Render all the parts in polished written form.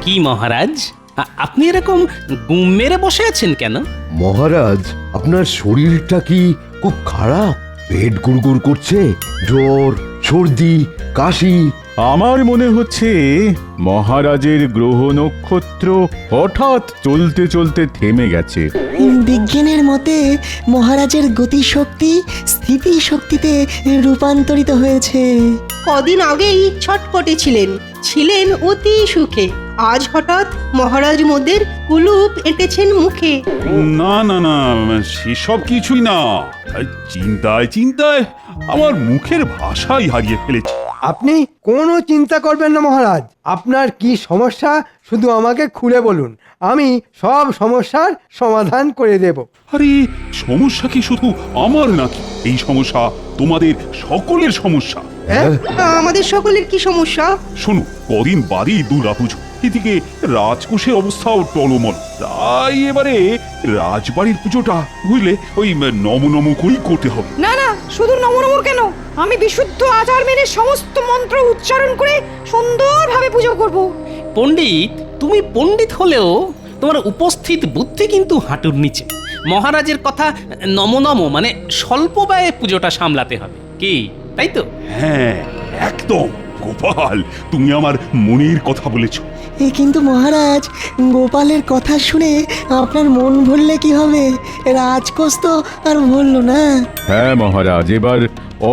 কি মহারাজ, আপনি এরকম গুম মেরে বসে আছেন কেন? মহারাজ, আপনার শরীরটা কি খুব খারাপ? পেট গুড়গুড় করছে, জ্বর, সর্দি, কাশি? আমার মনে হচ্ছে মহারাজের গ্রহ নক্ষত্র হঠাৎ চলতে চলতে থেমে গেছে। বিজ্ঞানের মতে মহারাজের গতিশক্তি স্থিতিশক্তিতে রূপান্তরিত হয়েছে। কদিন আগেই ছটপটে ছিলেন অতি সুখে। আজ হঠাৎ মহারাজ মোদের কুলুপ এঁটেছেন মুখে। না না না, সেসব কিছুই না। চিন্তায় চিন্তায় আমার মুখের ভাষাই হারিয়ে ফেলেছি। আপনি কোনো চিন্তা করবেন না মহারাজ। আপনার কি সমস্যা শুধু আমাকে খুলে বলুন, আমি সব সমস্যার সমাধান করে দেব। আরে সমস্যা কি শুধু আমার নাকি? এই সমস্যা তোমাদের সকলের সমস্যা। আমাদের সকলের কি সমস্যা? শোনো, কদিন বাদেই দুর্গাপুজো, এদিকে রাজকোষের অবস্থাও টলমল। তাই এবারে রাজবাড়ির পুজোটা বুঝলে ওই নম নম করেই করতে হবে। না না, শুধু নমনমর কেন, আমি বিশুদ্ধ আচার মেনে সমস্ত মন্ত্র উচ্চারণ করে সুন্দরভাবে পুজো করব। পণ্ডিত, তুমি পণ্ডিত হলেও তোমার উপস্থিত বুদ্ধি কিন্তু হাঁটুর নিচে। মহারাজের কথা নম মানে স্বল্প ব্যয়ে পুজোটা সামলাতে হবে, কি তাই তো? হ্যাঁ একদম। গোপাল, তুমি আমার মনের কথা বলেছো। কিন্তু মহারাজ, গোপালের কথা শুনে আপনার মন ভরলে কি হবে? রাজকোষ তো আর ভরল না। হ্যাঁ মহারাজ, এবার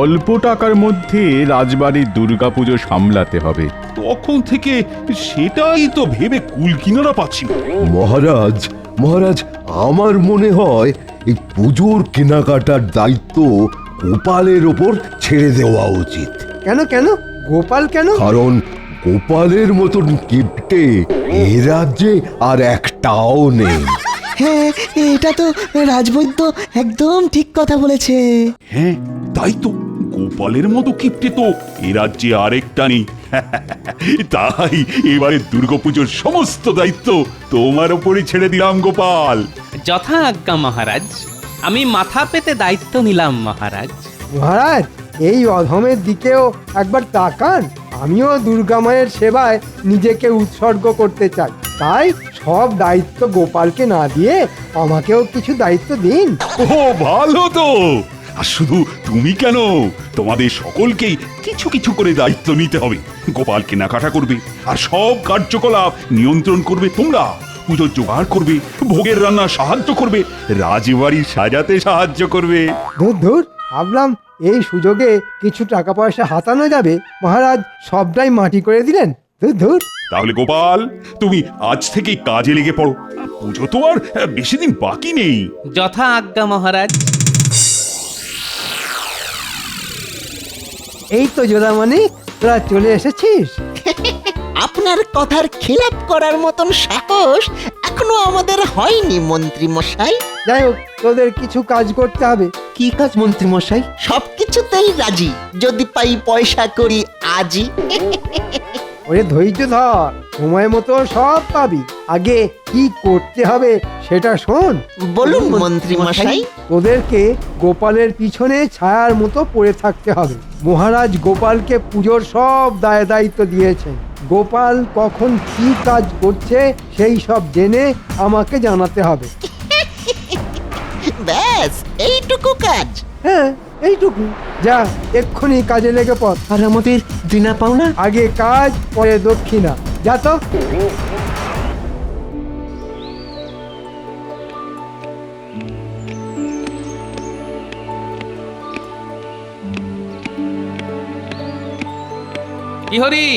অল্প টাকার মধ্যে রাজবাড়ির দুর্গাপুজো সামলাতে হবে। তখন থেকে সেটাই তো ভেবে কুল কিনারা পাচ্ছি না। মহারাজ, মহারাজ, আমার মনে হয় এই পুজোর কেনাকাটার দায়িত্ব গোপালের ওপর ছেড়ে দেওয়া উচিত। কেন কেন গোপাল কেন? কারণ গোপালের মতন কিপ্টে এ রাজ্যে আর একটাও নেই। হ্যাঁ, এটা তো রাজবৈদ্য একদম ঠিক কথা বলেছে। হ্যাঁ তাই তো, গোপালের মতো কিপ্টে তো এ রাজ্যে আরেকটা নেই। তাই এবারে দুর্গাপুজোর সমস্ত দায়িত্ব তোমার উপরে ছেড়ে দিলাম গোপাল। যথা আজ্ঞা মহারাজ, আমি মাথা পেতে দায়িত্ব নিলাম মহারাজ। মহারাজ, এই অধমের দিকেও একবার তাকান। আমিও দুর্গা মায়ের সেবায় নিজেকে উৎসর্গ করতে চাই। তাই সব দায়িত্ব গোপালকে না দিয়ে আমাকেও কিছু দায়িত্ব দিন। ও ভালো তো। আর শুধু তুমি কেন, তোমাদের সকলকেই কিছু কিছু করে দায়িত্ব নিতে হবে। গোপাল কেনাকাটা করবে, আর সব কার্যকলাপ নিয়ন্ত্রণ করবে তোমরা। পুজোর জোগাড় করবে, ভোগের রান্না সাহায্য করবে, রাজবাড়ি সাজাতে সাহায্য করবে। ধুর ধুর, ভাবলাম এই সুযোগে কিছু টাকা পয়সা হাতানো যাবে, মহারাজ সবটাই মাটি করে দিলেন। ধুর ধুর। তাহলে গোপাল, তুমি আজ থেকেই কাজে লেগে পড়ো। পুজো তো আর বেশি দিন বাকি নেই। যথা আজ্ঞা মহারাজ। এই তো যোদামণি, তোরা চলে এসেছিস। আপনার কথার খিলাপ করার মতন সাহস এখনো আমাদের হয়নি মন্ত্রী মশাই। যাই হোক, তোদের কিছু কাজ করতে হবে। কি কাজ মন্ত্রী মশাই? সবকিছুতেই রাজি, যদি পাই পয়সা করি আজই। ওরে ধৈর্য ধর, সময় মতো সব পাবি। আগে কি করতে হবে সেটা শোন। বলুন মন্ত্রী মশাই। তোদেরকে গোপালের পিছনে ছায়ার মতো পড়ে থাকতে হবে। মহারাজ গোপালকে পুজোর সব দায় দায়িত্ব দিয়েছেন। গোপাল কখন কি কাজ করছে সেই সব জেনে আমাকে জানাতে হবে। ব্যাস এইটুকু কাজ? হ্যাঁ, এইটুকু। যা, এক্ষুনি কাজে লেগে পড়। আর আমাদের দিনা পাওনা? আগে কাজ, পরে দক্ষিণা। যা তো। কি হরি,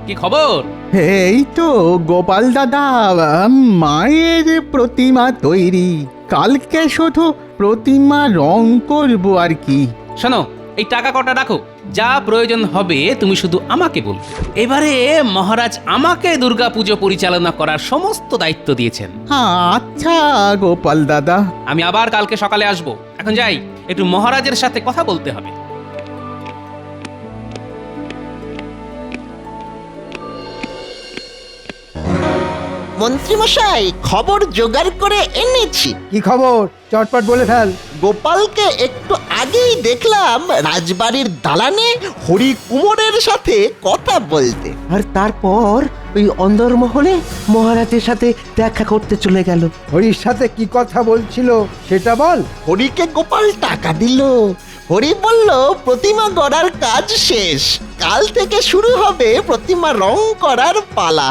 কি খবর? এই তো গোপাল দাদা, মায়ের প্রতিমা তৈরি। কালকে শুধু প্রতিমা রং করব আর কি। শোনো, এই টাকা কটা রাখো, যা প্রয়োজন হবে তুমি শুধু আমাকে বলবে। এবারে মহারাজ আমাকে দুর্গাপুজো পরিচালনা করার সমস্ত দায়িত্ব দিয়েছেন। আচ্ছা গোপাল দাদা। আমি আবার কালকে সকালে আসব। এখন যাই, একটু মহারাজের সাথে কথা বলতে হবে। মন্ত্রী মশাই, খবর জোগাড় করে এনেছি। কি খবর? চটপট বলে ফেল। গোপালকে একটু আগেই দেখলাম রাজবাড়ির দালানে হরি কুমোরের সাথে কথা বলতে। আর তারপর ওই অন্দরমহলে মহারাজের সাথে দেখা করতে চলে গেল। হরির সাথে কি কথা বলছিল সেটা বল। হরিকে গোপাল টাকা দিল। হরি বলল প্রতিমা গড়ার কাজ শেষ, কাল থেকে শুরু হবে প্রতিমা রং করার পালা।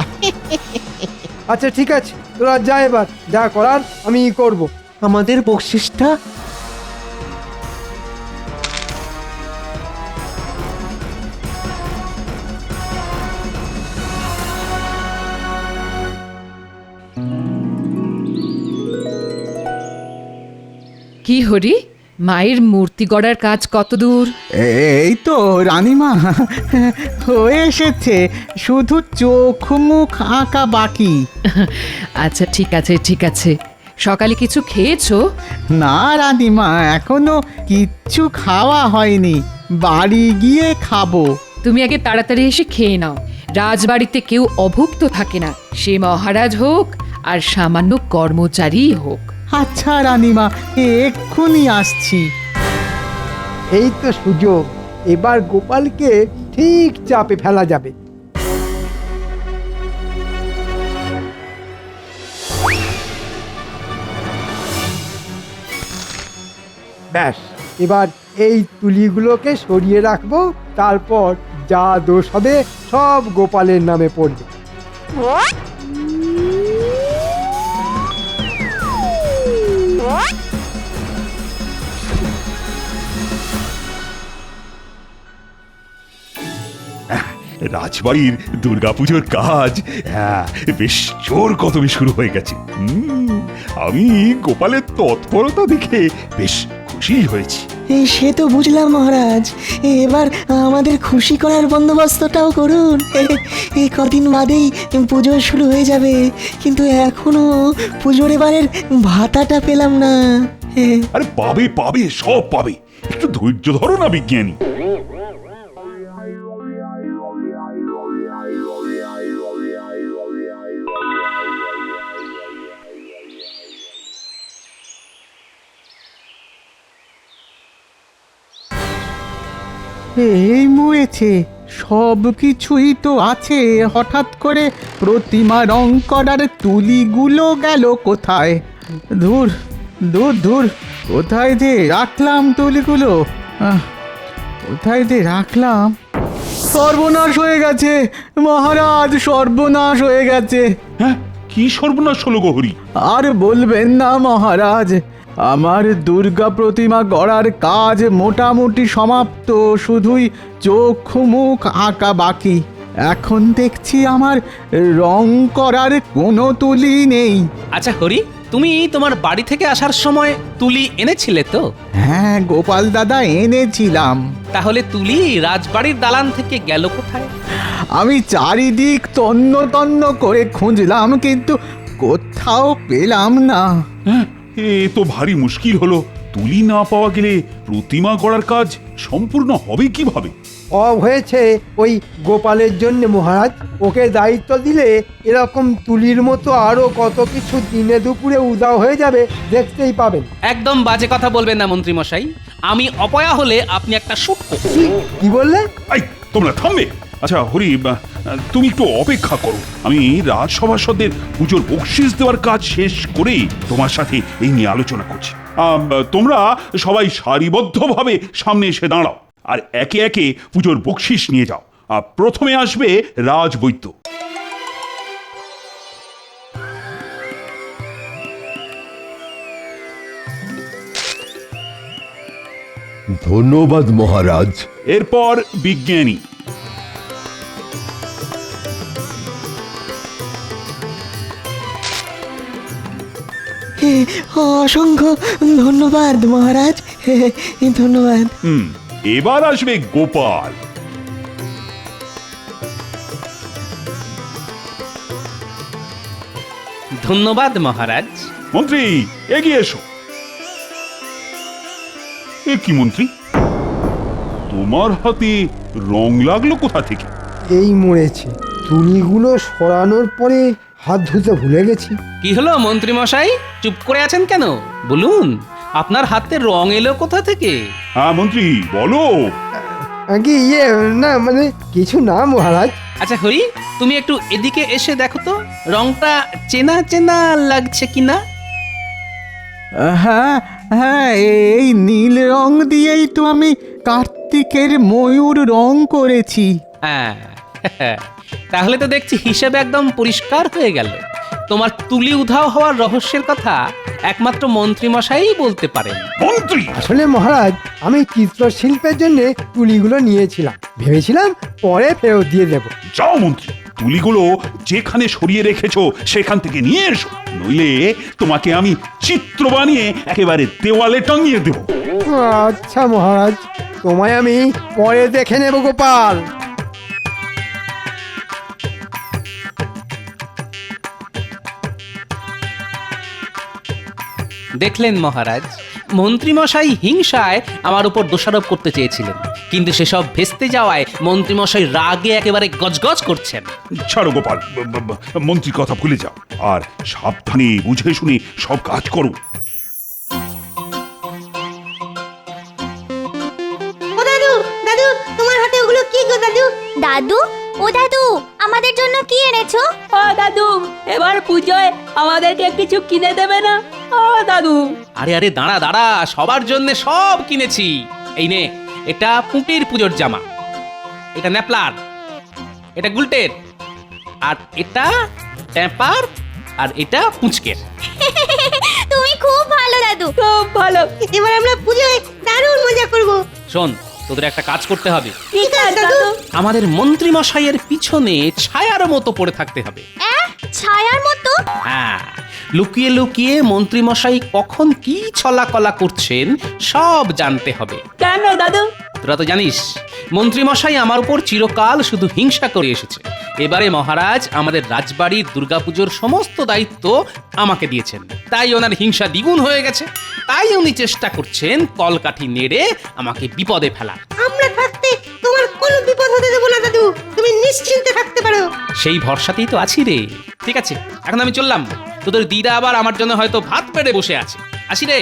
আচ্ছা ঠিক আছে, তোরা যা, এবার যা করার আমি করব। আমাদের বকশিসটা কি হরি, মায়ের মূর্তি গড়ার কাজ কত দূর? এই তো রানীমা, হয়ে এসেছে, শুধু চোখ মুখ আঁকা বাকি। আচ্ছা ঠিক আছে ঠিক আছে, সকালে কিছু খেয়েছো? না রানীমা, এখনো কিচ্ছু খাওয়া হয়নি, বাড়ি গিয়ে খাবো। তুমি আগে তাড়াতাড়ি এসে খেয়ে নাও। রাজবাড়িতে কেউ অভুক্ত থাকে না, সে মহারাজ হোক আর সামান্য কর্মচারী হোক। আচ্ছা রানীমা, এক্ষুনি আসছি। এই তো সুযোগ, এবার গোপালকে ঠিক চাপে ফেলা যাবে। ব্যাস, এবার এই তুলিগুলোকে সরিয়ে রাখবো, তারপর যা দোষ হবে সব গোপালের নামে পড়বে। রাজবাড়ির দুর্গাপুজোর কাজ বেশ জোর কদমে শুরু হয়ে গেছে। আমি গোপালের তৎপরতা দেখে বেশ খুশি হয়েছি। সে তো বুঝলাম মহারাজ, এবার আমাদের খুশি করার বন্দোবস্তটাও করুন। এই কদিন বাদেই পুজো শুরু হয়ে যাবে, কিন্তু এখনো পুজোর এবারের ভাতাটা পেলাম না। আরে পাবে পাবে, সব পাবে, একটু ধৈর্য ধরো না বিজ্ঞানী। এই মরেছে, সব কিছুই তো আছে, হঠাৎ করে প্রতিমা রং করার তুলিগুলো গেল কোথায়? দূর দূর দূর, কোথায় যে রাখলাম তুলিগুলো? কোথায় যে রাখলাম? সর্বনাশ হয়ে গেছে মহারাজ, সর্বনাশ হয়ে গেছে। হ্যাঁ, কি সর্বনাশ হলো গহরি? আর বলবেন না মহারাজ, আমার দুর্গা প্রতিমা গড়ার কাজ মোটামুটি সমাপ্ত, শুধুই চোখ মুখ আঁকা বাকি। এখন দেখছি আমার রং করার কোনো তুলি নেই। আচ্ছা হরি, তুমি তোমার বাড়ি থেকে আসার সময় তুলি এনেছিলে তো? হ্যাঁ গোপাল দাদা, এনেছিলাম। তাহলে তুলি রাজবাড়ির দালান থেকে গেল কোথায়? আমি চারিদিক তন্ন তন্ন করে খুঁজলাম, কিন্তু কোথাও পেলাম না। হ্যাঁ, এ তো ভারী মুশকিল হলো। তুলি না পাওয়া গেলে প্রতিমা গড়ার কাজ সম্পূর্ণ হবে কিভাবে? হয়েছে ওই গোপালের জন্য মহারাজ। ওকে দায়িত্ব দিলে এরকম তুলির মতো আরো কত কিছু দিনে দুপুরে উদাও হয়ে যাবে, দেখতেই পাবেন। একদম বাজে কথা বলবেন না মন্ত্রী মশাই, আমি অপয়া হলে আপনি একটা শুটকো। কি বললে? এই, তোমরা থামবে। আচ্ছা হরি, তুমি একটু অপেক্ষা করো, আমি রাজসভাসদের পুজোর বকশিস দেওয়ার কাজ শেষ করে তোমার সাথে এই নিয়ে আলোচনা করছি। তোমরা সবাই সারিবদ্ধভাবে সামনে এসে দাঁড়াও আর একে একে পুজোর বকশিস নিয়ে যাও। প্রথমে আসবে রাজবৈদ্য। ধন্যবাদ মহারাজ। এরপর বিজ্ঞানী। অসংখ্য ধন্যবাদ মহারাজ, ধন্যবাদ। এবার আসবে গোপাল। ধন্যবাদ মহারাজ। মন্ত্রী এগিয়ে এসো। এ কি মন্ত্রী, তোমার হাতে রং লাগলো কোথা থেকে? এই মরেছে, তুলিগুলো সরানোর পরে হাত ধুতে ভুলে গেছি। কি হলো মন্ত্রী মশাই, চুপ করে আছেন কেন? বলুন, আপনার হাতে রং এলো কোথা থেকে? হ্যাঁ মন্ত্রী বলো। আগে না মানে কিছু না মহারাজ, আচ্ছা হরি, তুমি একটু এদিকে এসে দেখো তো রংটা চেনা চেনা লাগছে কিনা। হ্যাঁ হ্যাঁ, এই নীল রং দিয়েই তো আমি কার্তিকের ময়ূর রং করেছি। হ্যাঁ, তাহলে তো দেখছি হিসেবে একদম পরিষ্কার হয়ে গেল। তোমার তুলি উধাও হওয়ার রহস্যের কথা একমাত্র মন্ত্রী মশাই বলতে পারেন। মন্ত্রী আসলে মহারাজ, আমি চিত্রশিল্পের জন্য তুলিগুলো নিয়েছিলাম, ভেবেছিলাম পরে ফেরত দিয়ে দেব। যাও মন্ত্রী, তুলিগুলো যেখানে সরিয়ে রেখেছো সেখান থেকে নিয়ে এসো, নইলে তোমাকে আমি চিত্র বানিয়ে একেবারে দেওয়ালে টাঙিয়ে দেব। আচ্ছা মহারাজ, তোমায় আমি পরে দেখে নেব গোপাল। দেখলেন মহারাজ, মন্ত্রীমশাই হিংসায় আমার উপর দোষারোপ করতে চেয়েছিলেন, কিন্তু সেসব ভেস্তে যাওয়ায় মন্ত্রীমশাই রাগে একেবারে গজগজ করছেন। ছাড়ো গোপাল, মন্ত্রীর কথা ভুলে যাও, আর সাবধানে বুঝে শুনে সব কাজ করো। ও দাদু, দাদু তোমার হাতে ওগুলো কি গো দাদু? দাদু, ও দাদু, আমাদের জন্য কি এনেছো? ও দাদু, এবার পুজোয় আমাদেরকে কিছু কিনে দেবে না? ও দাদু। আরে আরে দাঁড়া দাঁড়া, সবার জন্য সব কিনেছি। এই নে, এটা পুঁটির পুজোর জামা, এটা ন্যাপলার, এটা গুলটের, আর এটা ট্যাপার, আর এটা পুঁচকের। তুমি খুব ভালো দাদু। খুব ভালো। এবার আমরা পুজোয় দারুণ মজা করব। শোন, তোদের একটা কাজ করতে হবে। ঠিক আছে দাদু। আমাদের মন্ত্রী মশাইয়ের পিছনে ছায়ার মতো পড়ে থাকতে হবে। ছায়ার মতো? হ্যাঁ, লুকিয়ে লুকিয়ে মন্ত্রী মশাই কখন কি ছলাকলা করছেন সব জানতে হবে। কেন দাদু? তোরা তো জানিস মন্ত্রী মশাই আমার উপর চিরকাল শুধু হিংসা করে এসেছে। এবারে মহারাজ আমাদের রাজবাড়ির দুর্গাপুজোর সমস্ত দায়িত্ব আমাকে দিয়েছেন, তাই ওনার হিংসা দ্বিগুণ হয়ে গেছে। তাই উনি চেষ্টা করছেন কলকাঠি নেড়ে আমাকে বিপদে ফেলার। আমরা থাকতে তোমার কোনো বিপদ হতে দেব না দাদু, তুমি নিশ্চিন্তে থাকতে পারো। সেই ভরসাতেই তো আছি রে। ঠিক আছে, এখন আমি চললাম। তোদের দিদা আবার আমার জন্য হয়তো ভাত পেড়ে বসে আছে। আসি রে।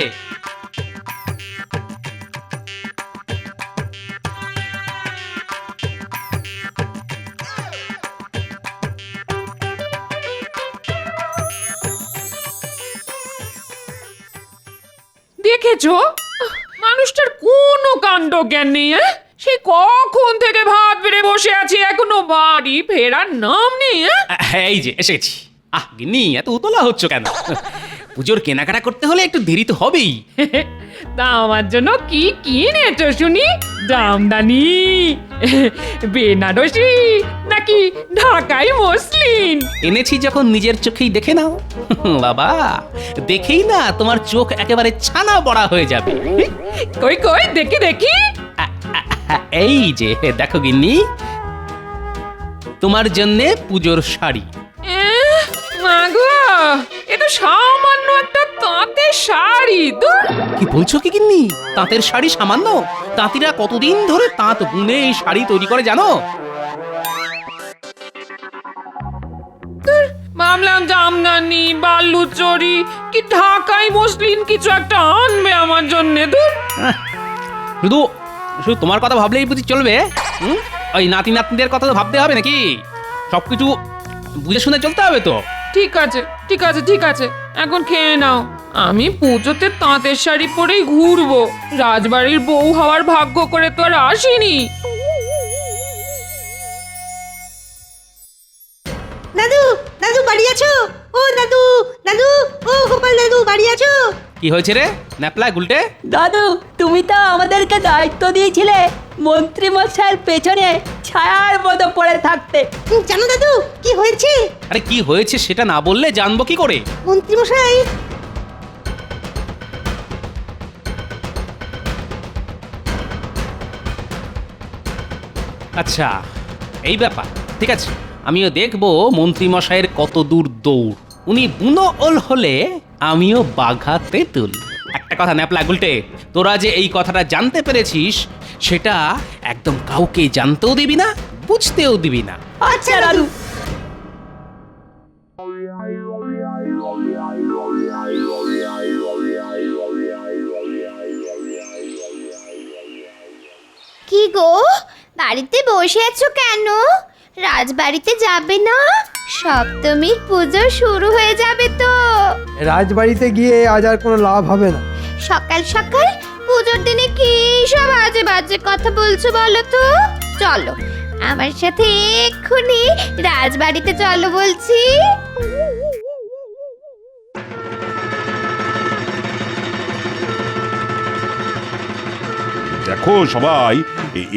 দেখেছো, মানুষটার কোনো কাণ্ড জ্ঞান নেই। সে কখন থেকে ভাত বেড়ে বসে আছে, এখনো বাড়ি ফেরার নাম নেই। এই যে এসে গেছি। আহ গিন্নি, এত উতলা হচ্ছ কেন? পুজোর কেনাকাটা করতে হলে একটু দেরি তো হবেই। তা আমার জন্য কি কিনেছো শুনি? জামদানি, বেনারসি, নাকি ঢাকাই মসলিন? এনেছি যখন নিজের চোখেই দেখে নাও। বাবা, দেখেই না তোমার চোখ একেবারে ছানা বড়া হয়ে যাবে। কই কই দেখি দেখি। এই যে দেখো গিন্নি, তোমার জন্য পুজোর শাড়ি। মাগো, এ তো সামান্য একটা তাঁতের শাড়ি। দূর, কি বলছো কি গিন্নি? তাঁতের শাড়ি সামান্য? তাঁতিরা কতদিন ধরে তাঁত বুনে এই শাড়ি তৈরি করে জানো? ভাবলাম জামদানি, বালুচরি কি ঢাকাই মসলিন কিছু একটা আনবে আমার জন্য। দূর, শুধু শুধু তোমার কথা ভাবলেই বুঝি চলবে? ওই নাতি নাতনিদের কথা তো ভাবতে হবে নাকি? সবকিছু বুঝে শুনে চলতে হবে তো। ঠিক আছে ঠিক আছে ঠিক আছে, এখন খেয়ে নাও। আমি পুজোতে তাঁতের শাড়ি পরেই ঘুরবো, রাজবাড়ির বউ হওয়ার ভাগ্য করে তো আর আসিনি। দাদু, দাদু বাড়ি আছো? ও দাদু, দাদু, ও গোপাল দাদু বাড়ি আছো? কি হয়েছে রে ন্যাপলা গুলটে? দাদু, তুমি তো আমাদেরকে দায়িত্ব দিয়েছিলে মন্ত্রী মশাইয়ের পেছনে ছায়ার মতো পড়ে থাকতে। জানো দাদু কি হয়েছে? আরে কি হয়েছে সেটা না বললে জানবো কি করে? মন্ত্রী মশাই আচ্ছা, এই ব্যাপার। ঠিক আছে, আমিও দেখবো মন্ত্রী মশাইয়ের কত দূর দৌড়। উনি বুনো ওল হলে আমিও বাঘা তেঁতুল। একটা কথা ন্যাপলা গুলটে, তোরা যে এই কথাটা জানতে পেরেছিস সেটা একদম কাউকে জানতেও দিবি না, বুঝতেও দিবি না। আচ্ছা দাদু। কি গো, বাড়িতে বসে আছো কেন? রাজবাড়িতে যাবে না? সপ্তমীর পুজো শুরু হয়ে যাবে তো। রাজবাড়িতে গিয়ে আজ আর কোনো লাভ হবে না। সকাল সকাল পুজোর দিনে কি সব আজে বাজে কথা বলছো বলো তো? চলো আমার সাথে এক্ষুনি রাজবাড়িতে চলো বলছি। দেখো সবাই,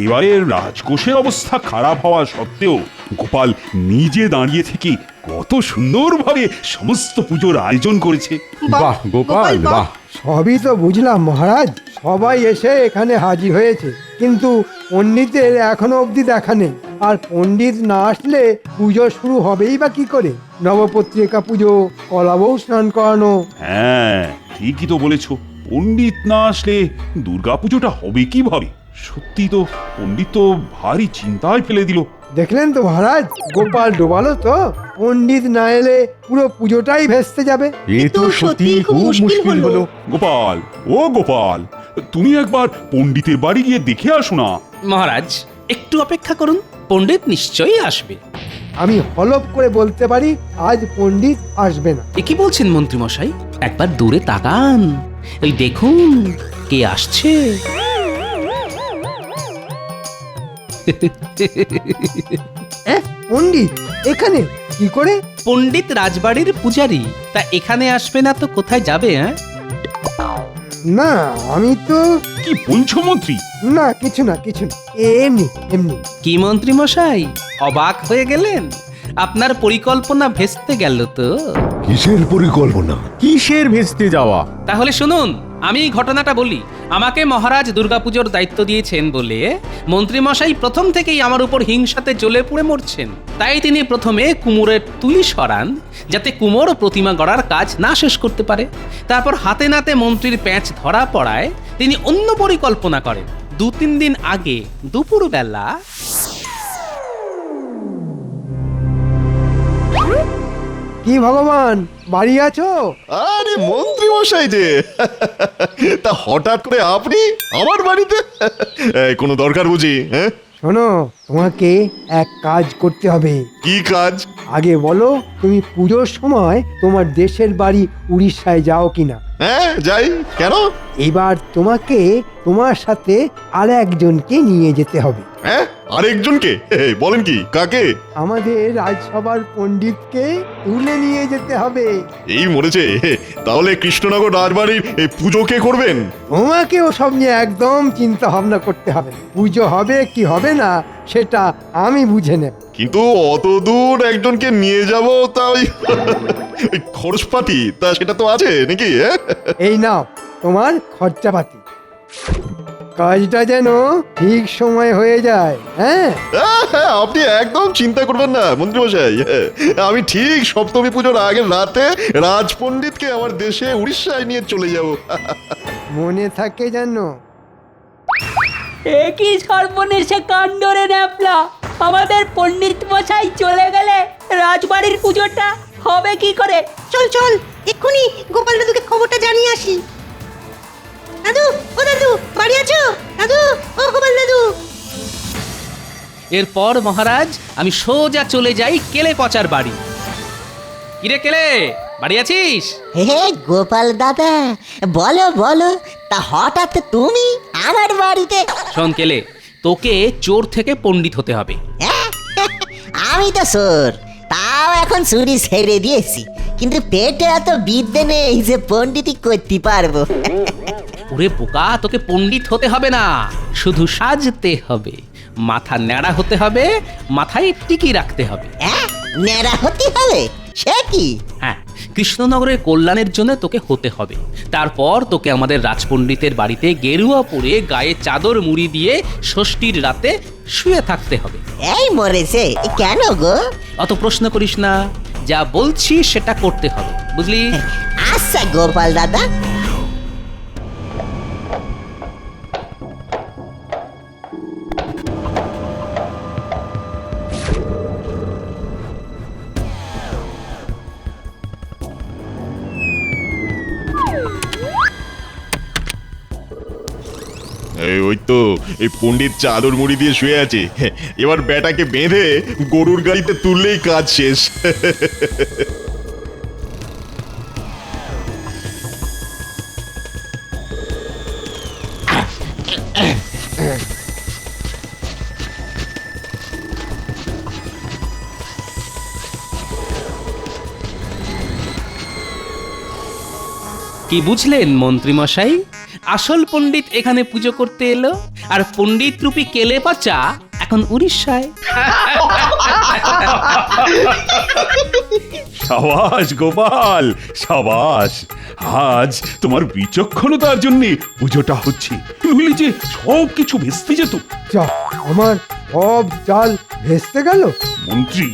এবারের রাজকোষের অবস্থা খারাপ হওয়া সত্ত্বেও গোপাল নিজে দাঁড়িয়ে থেকে কত সুন্দরভাবে সমস্ত পুজোর আয়োজন করেছে। বাহ গোপাল বাহ। সবই তো বুঝলাম মহারাজ, সবাই এসে এখানে হাজির হয়েছে, কিন্তু পণ্ডিতের এখনো অবধি দেখা নেই। আর পণ্ডিত না আসলে পুজো শুরু হবেই বা কি করে? নবপত্রিকা পুজো, কলাবউ স্নান করানো। হ্যাঁ, ঠিকই তো বলেছো। পণ্ডিত না আসলে দুর্গাপুজোটা হবে কিভাবে? সত্যি তো, পণ্ডিত তো ভারী চিন্তায় ফেলে দিল। দেখলেন তো মহারাজ, গোপাল ডোবালো তো। পণ্ডিত না এলে পুরো পুজোটাই ভেস্তে যাবে। এ তো সত্যি খুব মুশকিল হলো। গোপাল, ও গোপাল, তুমি একবার পণ্ডিতের বাড়ি গিয়ে দেখে আসো না। মহারাজ একটু অপেক্ষা করুন, পণ্ডিত নিশ্চয়ই আসবে। আমি হলফ করে বলতে পারি আজ পণ্ডিত আসবে না। এ কি বলছেন মন্ত্রী মশাই? একবার দূরে তাকান, ওই দেখুন কে আসছে। পণ্ডিত এখানে কি করে? পণ্ডিত রাজবাড়ির পূজারী, তা এখানে আসবে না তো কোথায় যাবে? হ্যাঁ, না আমি তো কি বলছো মন্ত্রী? না, কিছু না কিছু না, এমনি এমনি। কি মন্ত্রী মশাই অবাক হয়ে গেলেন? আপনার পরিকল্পনা ভেস্তে গেল তো? কিসের পরিকল্পনা? কিসের ভেস্তে যাওয়া? তাহলে শুনুন, আমি ঘটনাটা বলি। আমাকে মহারাজ দুর্গাপুজোর দায়িত্ব দিয়েছেন বলে মন্ত্রী মশাই প্রথম থেকেই আমার উপর হিংসাতে জ্বলে পুড়ে মরছেন। তাই তিনি প্রথমে কুমোরের তুলি সরান, যাতে কুমোর প্রতিমা গড়ার কাজ না শেষ করতে পারে। তারপর হাতে নাতে মন্ত্রীর প্যাঁচ ধরা পড়ায় তিনি অন্য পরিকল্পনা করেন। 2-3 দিন আগে দুপুরবেলা কি ভগবান, বাড়ি আছো? আরে মন্ত্রী মশাই যে, তা হঠাৎ করে আপনি আমার বাড়িতে? কোনো দরকার বুঝি? হ্যাঁ শোনো, তোমাকে এক কাজ করতে হবে। কি কাজ? আগে বলো, তুমি পুজোর সময় তোমার দেশের বাড়ি উড়িষ্যায় যাও কিনা? হ্যাঁ যাই। কেন? এবার তোমাকে তোমার সাথে আর একজনকে নিয়ে যেতে হবে। হ্যাঁ, আরেকজনকে? বলেন কি, কাকে? আমাদের রাজসভার পণ্ডিতকে তুলে নিয়ে যেতে হবে। এই মরেছে, তাহলে কৃষ্ণনগর রাজবাড়ির এই পুজো কে করবেন? তোমাকে ওসব নিয়ে একদম চিন্তা ভাবনা করতে হবে না। পুজো হবে কি হবে না সেটা আমি বুঝে নেব। কিন্তু অত দূর একজনকে নিয়ে যাব, তা ওই খরচপাতি তা সেটা তো আছে নাকি? এই নাও তোমার খরচাপাতি। কাজটা যেন ঠিক সময় হয়ে যায়। হ্যাঁ, আপনি একদম চিন্তা করবেন না মন্ত্রী মশাই। আমি ঠিক সপ্তমী পুজোর আগের রাতে রাজপণ্ডিতকে আমার দেশে উড়িষ্যায় নিয়ে চলে যাব। মনে থাকে যেন। এ কি সর্বনেশে কাণ্ড রে ন্যাপলা! আমাদের পণ্ডিত মশাই চলে গেলে রাজবাড়ির পুজোটা হবে কি করে? চল চল, এক্ষুনি গোপাল দাদুকে খবরটা জানিয়ে আসি। দাদু, ও দাদু, বাড়ি আছো? দাদু, ও গোপাল দাদু। এরপর মহারাজ আমি সোজা চলে যাই কেলে পচার বাড়ি। কিরে কেলে, বাড়ি আছিস? হে গোপাল দাদা, বলো বলো, তা হঠাৎ তুমি আমার বাড়িতে? শোন কেলে, তোকে চোর থেকে পণ্ডিত হতে হবে। আমি তো চোর, তাও এখন চুরি ছেড়ে দিয়েছি, কিন্তু পেটে এত বিদ্যে নেই যে পণ্ডিতই করতে পারবো। ওরে বোকা, তোকে পণ্ডিত হতে হবে না, শুধু সাজতে হবে। মাথা ন্যাড়া হতে হবে, মাথায় টিকি রাখতে হবে। ন্যাড়া হতে হবে? সে কি? হ্যাঁ, কৃষ্ণনগরের কল্যাণের জন্য তোকে হতে হবে। তারপর তোকে আমাদের রাজপণ্ডিতের বাড়িতে গেরুয়া পরে গায়ে চাদর মুড়ি দিয়ে ষষ্ঠীর রাতে শুয়ে থাকতে হবে। এই মরেছে, কেন গো? অত প্রশ্ন করিস না, যা বলছি সেটা করতে হবে, বুঝলি? আচ্ছা গোপাল দাদা। ওই তো এই পণ্ডিত চাদর মুড়ি দিয়ে শুয়ে আছে, এবার বেটাকে বেঁধে গরুর গাড়িতে তুললেই কাজ শেষ। কি বুঝলেন মন্ত্রী মশাই? আসল পণ্ডিত এখানে পুজো করতে এলো, আর পণ্ডিত রূপী কেলে পচা এখন উড়িষ্যায়। সাবাস গোপাল, সাবাস। আজ তোমার বিচক্ষণতার জন্য পুজোটা হচ্ছে, নইলে যে সব কিছু ভেস্তে যেত। যা, আমার সব চাল ভেস্তে গেল। মন্ত্রী,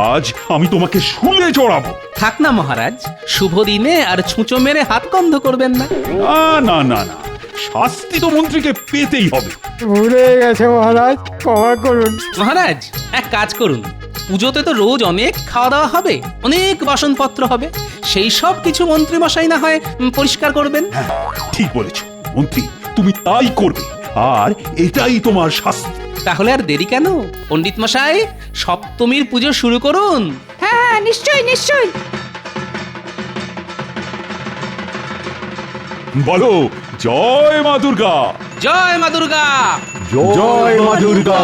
আজ আমি তোমাকে শুলে চড়াবো। থাক না মহারাজ, শুভ দিনে আর ছুঁচো মেরে হাত বন্ধ করবেন না। না না না না, শাস্তি তো মন্ত্রীকে পেতেই হবে। ভুলে গেছে মহারাজ, ক্ষমা করুন। মহারাজ এক কাজ করুন, পুজোতে তো রোজ অনেক খাওয়া দাওয়া হবে, অনেক বাসনপত্র হবে, সেই সব কিছু মন্ত্রী মশাই না হয় পরিষ্কার করবেন। হ্যাঁ, ঠিক বলেছ মন্ত্রী, তুমি তাই করবে, আর এটাই তোমার শাস্তি। তাহলে আর দেরি কেন, পণ্ডিত মশাই সপ্তমীর পুজো শুরু করুন। হ্যাঁ নিশ্চয়ই নিশ্চয়ই। বলো জয় মা দুর্গা। জয় মা দুর্গা। জয় মা দুর্গা।